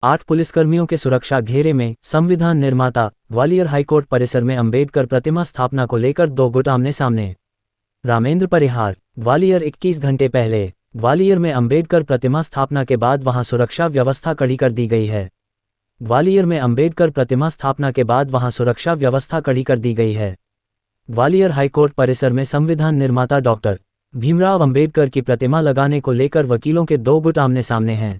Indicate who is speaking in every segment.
Speaker 1: 8 पुलिसकर्मियों के सुरक्षा घेरे में संविधान निर्माता ग्वालियर हाईकोर्ट परिसर में अंबेडकर प्रतिमा स्थापना को लेकर दो गुट आमने सामने। रामेंद्र परिहार, ग्वालियर। 21 घंटे पहले ग्वालियर में अंबेडकर प्रतिमा स्थापना के बाद वहां सुरक्षा व्यवस्था कड़ी कर दी गई है। ग्वालियर में अंबेडकर प्रतिमा स्थापना के बाद वहां सुरक्षा व्यवस्था कड़ी कर दी गई है। ग्वालियर हाईकोर्ट परिसर में संविधान निर्माता डॉक्टर भीमराव अंबेडकर की प्रतिमा लगाने को लेकर वकीलों के दो गुट आमने सामने हैं।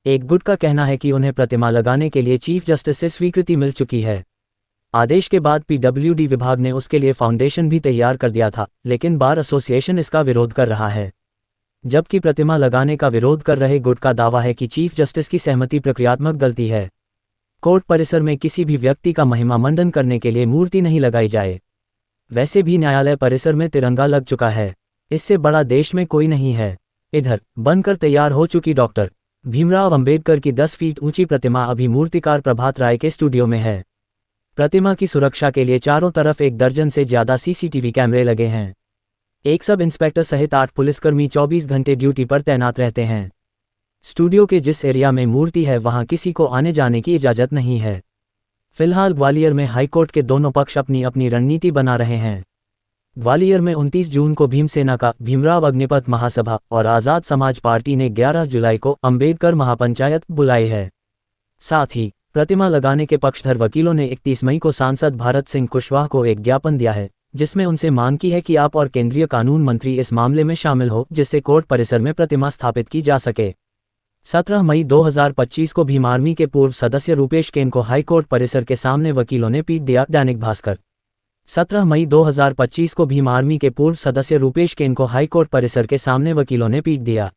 Speaker 1: एक गुट का कहना है कि उन्हें प्रतिमा लगाने के लिए चीफ जस्टिस से स्वीकृति मिल चुकी है। आदेश के बाद पीडब्ल्यूडी विभाग ने उसके लिए फाउंडेशन भी तैयार कर दिया था, लेकिन बार एसोसिएशन इसका विरोध कर रहा है। जबकि प्रतिमा लगाने का विरोध कर रहे गुट का दावा है कि चीफ जस्टिस की सहमति प्रक्रियात्मक गलती है। कोर्ट परिसर में किसी भी व्यक्ति का महिमा मंडन करने के लिए मूर्ति नहीं लगाई जाए। वैसे भी न्यायालय परिसर में तिरंगा लग चुका है, इससे बड़ा देश में कोई नहीं है। इधर बनकर तैयार हो चुकी डॉक्टर भीमराव अंबेडकर की 10 फीट ऊंची प्रतिमा अभी मूर्तिकार प्रभात राय के स्टूडियो में है। प्रतिमा की सुरक्षा के लिए चारों तरफ 1 दर्जन से ज्यादा सीसीटीवी कैमरे लगे हैं। एक सब इंस्पेक्टर सहित 8 पुलिसकर्मी 24 घंटे ड्यूटी पर तैनात रहते हैं। स्टूडियो के जिस एरिया में मूर्ति है वहां किसी को आने जाने की इजाजत नहीं है। फिलहाल ग्वालियर में हाईकोर्ट के दोनों पक्ष अपनी अपनी रणनीति बना रहे हैं। ग्वालियर में 29 जून को भीमसेना का भीमराव अग्निपथ महासभा और आज़ाद समाज पार्टी ने 11 जुलाई को अंबेडकर महापंचायत बुलाई है। साथ ही प्रतिमा लगाने के पक्षधर वकीलों ने 31 मई को सांसद भारत सिंह कुशवाहा को एक ज्ञापन दिया है, जिसमें उनसे मांग की है कि आप और केंद्रीय कानून मंत्री इस मामले में शामिल हो, जिससे कोर्ट परिसर में प्रतिमा स्थापित की जा सके। 17 मई 2025 को भीम आर्मी के पूर्व सदस्य रूपेश केन को हाईकोर्ट परिसर के सामने वकीलों ने पीट दिया। दैनिक भास्कर। 17 मई 2025 को भीम आर्मी के पूर्व सदस्य रूपेश केन को हाईकोर्ट परिसर के सामने वकीलों ने पीट दिया।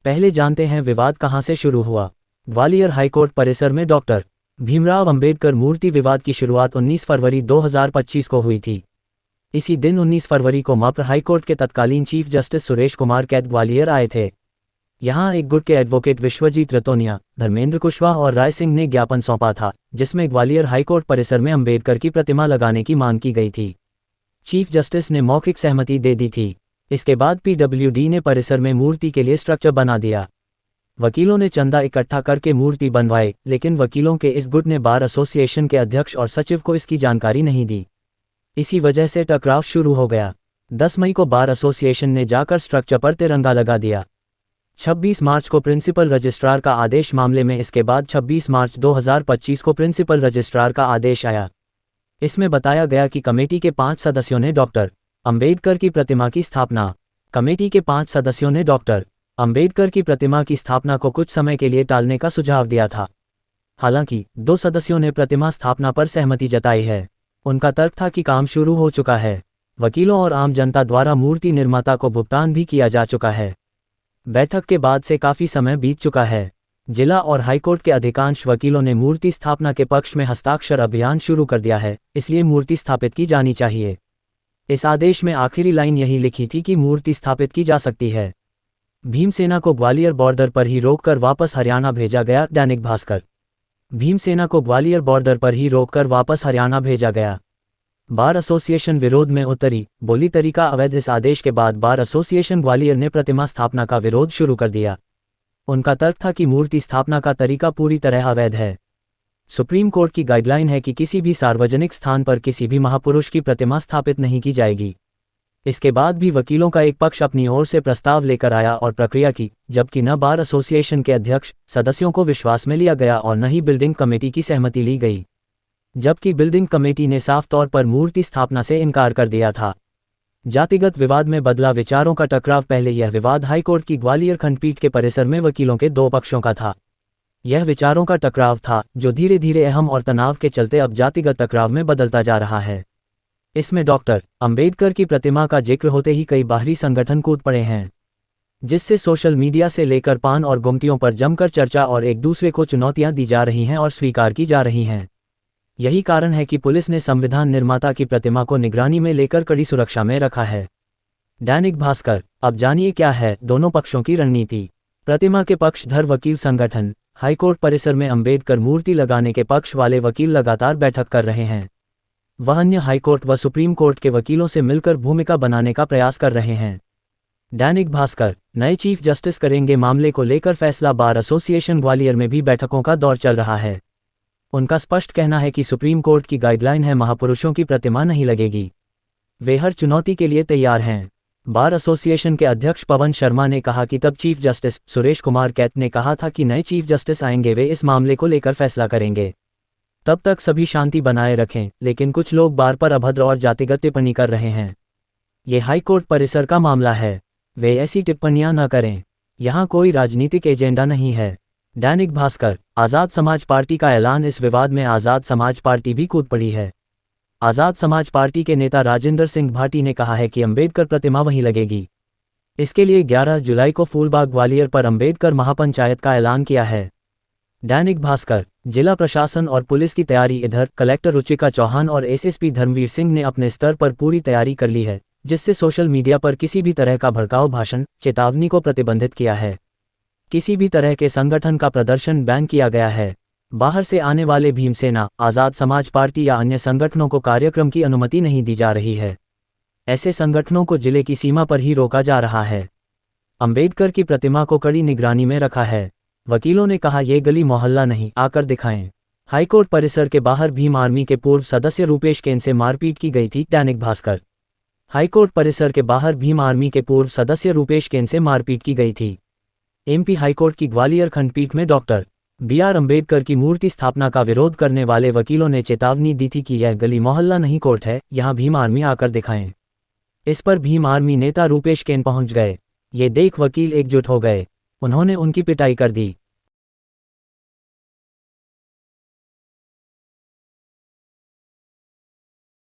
Speaker 1: पहले जानते हैं विवाद कहां से शुरू हुआ। ग्वालियर हाईकोर्ट परिसर में डॉक्टर भीमराव अंबेडकर मूर्ति विवाद की शुरुआत 19 फरवरी 2025 को हुई थी। इसी दिन 19 फरवरी को मप्र हाईकोर्ट के तत्कालीन चीफ जस्टिस सुरेश कुमार कैद ग्वालियर आए थे। यहां एक गुट के एडवोकेट विश्वजीत रतोनिया, धर्मेंद्र कुशवाहा और राय सिंह ने ज्ञापन सौंपा था, जिसमें ग्वालियर हाईकोर्ट परिसर में अंबेडकर की प्रतिमा लगाने की मांग की गई थी। चीफ जस्टिस ने मौखिक सहमति दे दी थी। इसके बाद पीडब्ल्यूडी ने परिसर में मूर्ति के लिए स्ट्रक्चर बना दिया। वकीलों ने चंदा इकट्ठा करके मूर्ति बनवाई, लेकिन वकीलों के इस गुट ने बार एसोसिएशन के अध्यक्ष और सचिव को इसकी जानकारी नहीं दी। इसी वजह से टकराव शुरू हो गया। 10 मई को बार एसोसिएशन ने जाकर स्ट्रक्चर पर तिरंगा लगा दिया। 26 मार्च को प्रिंसिपल रजिस्ट्रार का आदेश मामले में। इसके बाद 26 मार्च 2025 को प्रिंसिपल रजिस्ट्रार का आदेश आया। इसमें बताया गया कि कमेटी के 5 सदस्यों ने डॉक्टर अंबेडकर की प्रतिमा की स्थापना कमेटी के 5 सदस्यों ने डॉक्टर अंबेडकर की प्रतिमा की स्थापना को कुछ समय के लिए टालने का सुझाव दिया था। हालांकि 2 सदस्यों ने प्रतिमा स्थापना पर सहमति जताई है। उनका तर्क था कि काम शुरू हो चुका है। वकीलों और आम जनता द्वारा मूर्ति निर्माता को भुगतान भी किया जा चुका है। बैठक के बाद से काफी समय बीत चुका है। जिला और हाईकोर्ट के अधिकांश वकीलों ने मूर्ति स्थापना के पक्ष में हस्ताक्षर अभियान शुरू कर दिया है, इसलिए मूर्ति स्थापित की जानी चाहिए। इस आदेश में आखिरी लाइन यही लिखी थी कि मूर्ति स्थापित की जा सकती है। भीमसेना को ग्वालियर बॉर्डर पर ही रोककर वापस हरियाणा भेजा गया। दैनिक भास्कर। भीमसेना को ग्वालियर बॉर्डर पर ही रोककर वापस हरियाणा भेजा गया। बार एसोसिएशन विरोध में उतरी, बोली तरीका अवैध। इस आदेश के बाद बार एसोसिएशन ग्वालियर ने प्रतिमा स्थापना का विरोध शुरू कर दिया। उनका तर्क था कि मूर्ति स्थापना का तरीका पूरी तरह अवैध है। सुप्रीम कोर्ट की गाइडलाइन है कि किसी भी सार्वजनिक स्थान पर किसी भी महापुरुष की प्रतिमा स्थापित नहीं की जाएगी। इसके बाद भी वकीलों का एक पक्ष अपनी ओर से प्रस्ताव लेकर आया और प्रक्रिया की, जबकि न बार एसोसिएशन के अध्यक्ष सदस्यों को विश्वास में लिया गया और न ही बिल्डिंग कमेटी की सहमति ली गई। जबकि बिल्डिंग कमेटी ने साफ तौर पर मूर्ति स्थापना से इनकार कर दिया था। जातिगत विवाद में बदला विचारों का टकराव। पहले यह विवाद हाईकोर्ट की ग्वालियर खंडपीठ के परिसर में वकीलों के 2 पक्षों का था। यह विचारों का टकराव था जो धीरे धीरे अहम और तनाव के चलते अब जातिगत टकराव में बदलता जा रहा है। इसमें डॉक्टर अंबेडकर की प्रतिमा का जिक्र होते ही कई बाहरी संगठन कूद पड़े हैं, जिससे सोशल मीडिया से लेकर पान और गुमटियों पर जमकर चर्चा और एक दूसरे को चुनौतियां दी जा रही हैं और स्वीकार की जा रही हैं। यही कारण है कि पुलिस ने संविधान निर्माता की प्रतिमा को निगरानी में लेकर कड़ी सुरक्षा में रखा है। दैनिक भास्कर। अब जानिए क्या है दोनों पक्षों की रणनीति। प्रतिमा के पक्षधर वकील संगठन। हाईकोर्ट परिसर में अंबेडकर मूर्ति लगाने के पक्ष वाले वकील लगातार बैठक कर रहे हैं। वह अन्य हाईकोर्ट व सुप्रीम कोर्ट के वकीलों से मिलकर भूमिका बनाने का प्रयास कर रहे हैं। दैनिक भास्कर, नए चीफ जस्टिस करेंगे मामले को लेकर फैसला। बार एसोसिएशन ग्वालियर में भी बैठकों का दौर चल रहा है। उनका स्पष्ट कहना है कि सुप्रीम कोर्ट की गाइडलाइन है, महापुरुषों की प्रतिमा नहीं लगेगी। वे हर चुनौती के लिए तैयार हैं। बार एसोसिएशन के अध्यक्ष पवन शर्मा ने कहा कि तब चीफ जस्टिस सुरेश कुमार कैत ने कहा था कि नए चीफ जस्टिस आएंगे, वे इस मामले को लेकर फैसला करेंगे। तब तक सभी शांति बनाए रखें, लेकिन कुछ लोग बार पर अभद्र और जातिगत टिप्पणी कर रहे हैं। ये हाईकोर्ट परिसर का मामला है, वे ऐसी टिप्पणियां न करें। यहाँ कोई राजनीतिक एजेंडा नहीं है। दैनिक भास्कर, आज़ाद समाज पार्टी का ऐलान। इस विवाद में आज़ाद समाज पार्टी भी कूद पड़ी है। आज़ाद समाज पार्टी के नेता राजेंद्र सिंह भाटी ने कहा है कि अंबेडकर प्रतिमा वहीं लगेगी। इसके लिए 11 जुलाई को फूलबाग ग्वालियर पर अंबेडकर महापंचायत का ऐलान किया है। दैनिक भास्कर, जिला प्रशासन और पुलिस की तैयारी। इधर कलेक्टर रुचिका चौहान और एसएसपी धर्मवीर सिंह ने अपने स्तर पर पूरी तैयारी कर ली है, जिससे सोशल मीडिया पर किसी भी तरह का भड़काऊ भाषण, चेतावनी को प्रतिबंधित किया है। किसी भी तरह के संगठन का प्रदर्शन बैन किया गया है। बाहर से आने वाले भीमसेना, आज़ाद समाज पार्टी या अन्य संगठनों को कार्यक्रम की अनुमति नहीं दी जा रही है। ऐसे संगठनों को जिले की सीमा पर ही रोका जा रहा है। अंबेडकर की प्रतिमा को कड़ी निगरानी में रखा है। वकीलों ने कहा, ये गली मोहल्ला नहीं, आकर दिखाएं। हाईकोर्ट परिसर के बाहर भीम आर्मी के पूर्व सदस्य रूपेश केन से मारपीट की गई थी। दैनिक भास्कर, हाईकोर्ट परिसर के बाहर भीम आर्मी के पूर्व सदस्य रूपेश केन से मारपीट की गई थी। एमपी हाईकोर्ट की ग्वालियर खंडपीठ में डॉक्टर BR अंबेडकर की मूर्ति स्थापना का विरोध करने वाले वकीलों ने चेतावनी दी थी कि यह गली मोहल्ला नहीं कोर्ट है, यहां भीम आर्मी आकर दिखाएं। इस पर भीम आर्मी नेता रूपेश केन पहुंच गए। ये देख वकील एकजुट हो गए। उन्होंने उनकी पिटाई कर दी।